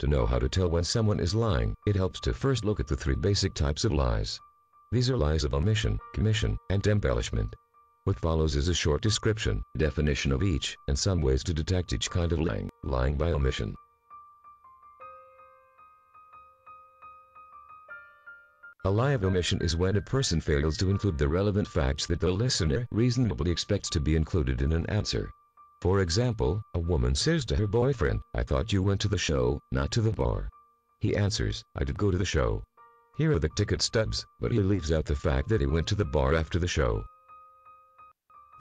To know how to tell when someone is lying, it helps to first look at the three basic types of lies. These are lies of omission, commission, and embellishment. What follows is a short description, definition of each, and some ways to detect each kind of lying. Lying by omission. A lie of omission is when a person fails to include the relevant facts that the listener reasonably expects to be included in an answer. For example, a woman says to her boyfriend, "I thought you went to the show, not to the bar." He answers, "I did go to the show. Here are the ticket stubs," but he leaves out the fact that he went to the bar after the show.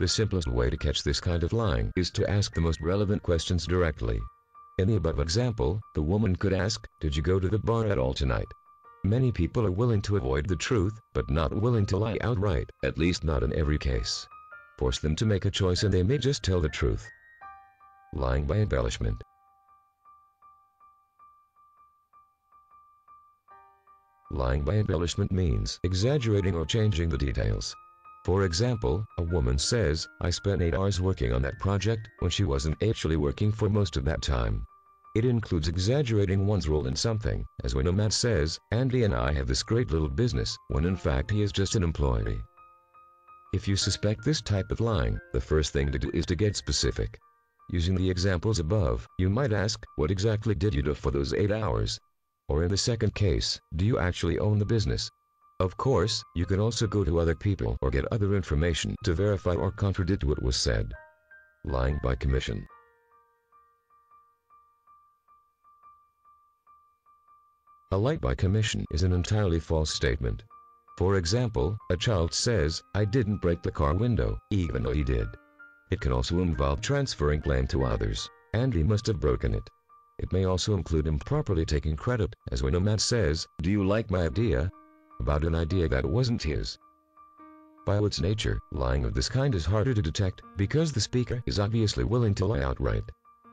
The simplest way to catch this kind of lying is to ask the most relevant questions directly. In the above example, the woman could ask, "Did you go to the bar at all tonight?" Many people are willing to avoid the truth, but not willing to lie outright, at least not in every case. Force them to make a choice and they may just tell the truth. Lying by embellishment. Lying by embellishment means exaggerating or changing the details. For example, a woman says, "I spent 8 hours working on that project," when she wasn't actually working for most of that time. It includes exaggerating one's role in something, as when a man says, "Andy and I have this great little business," when in fact he is just an employee. If you suspect this type of lying, the first thing to do is to get specific. Using the examples above, you might ask, "What exactly did you do for those 8 hours?" Or in the second case, "Do you actually own the business?" Of course, you can also go to other people or get other information to verify or contradict what was said. Lying by commission. A lie by commission is an entirely false statement. For example, a child says, "I didn't break the car window," even though he did. It can also involve transferring blame to others. "Andy must have broken it." It may also include improperly taking credit, as when a man says, "Do you like my idea?" about an idea that wasn't his. By its nature, lying of this kind is harder to detect, because the speaker is obviously willing to lie outright.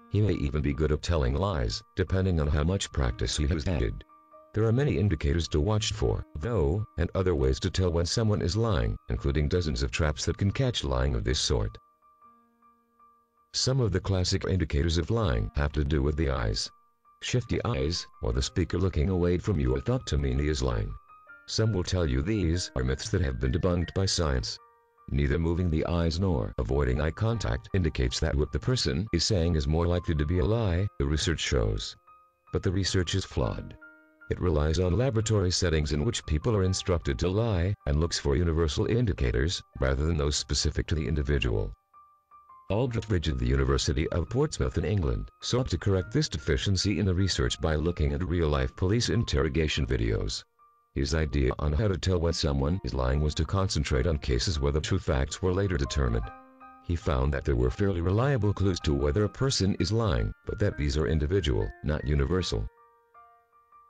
He may even be good at telling lies, depending on how much practice he has had. There are many indicators to watch for, though, and other ways to tell when someone is lying, including dozens of traps that can catch lying of this sort. Some of the classic indicators of lying have to do with the eyes. Shifty eyes, or the speaker looking away from you, are thought to mean he is lying. Some will tell you these are myths that have been debunked by science. Neither moving the eyes nor avoiding eye contact indicates that what the person is saying is more likely to be a lie, the research shows. But the research is flawed. It relies on laboratory settings in which people are instructed to lie, and looks for universal indicators, rather than those specific to the individual. Aldrich of the University of Portsmouth in England sought to correct this deficiency in the research by looking at real-life police interrogation videos. His idea on how to tell when someone is lying was to concentrate on cases where the true facts were later determined. He found that there were fairly reliable clues to whether a person is lying, but that these are individual, not universal.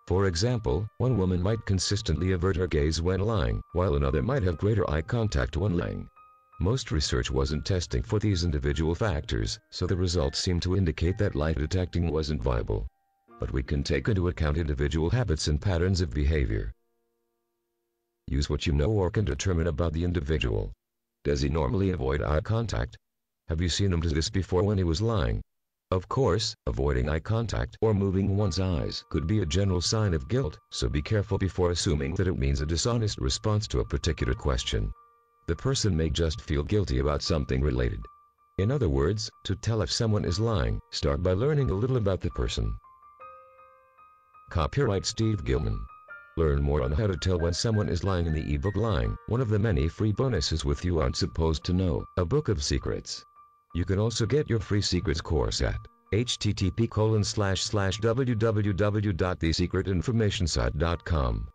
For example, one woman might consistently avert her gaze when lying, while another might have greater eye contact when lying. Most research wasn't testing for these individual factors, so the results seem to indicate that lie detecting wasn't viable. But we can take into account individual habits and patterns of behavior. Use what you know or can determine about the individual. Does he normally avoid eye contact? Have you seen him do this before when he was lying? Of course, avoiding eye contact or moving one's eyes could be a general sign of guilt, so be careful before assuming that it means a dishonest response to a particular question. The person may just feel guilty about something related. In other words, to tell if someone is lying, start by learning a little about the person. Copyright Steve Gilman. Learn more on how to tell when someone is lying in the ebook Lying, one of the many free bonuses with You Aren't Supposed to Know, a book of secrets. You can also get your free secrets course at http://www.thesecretinformationsite.com.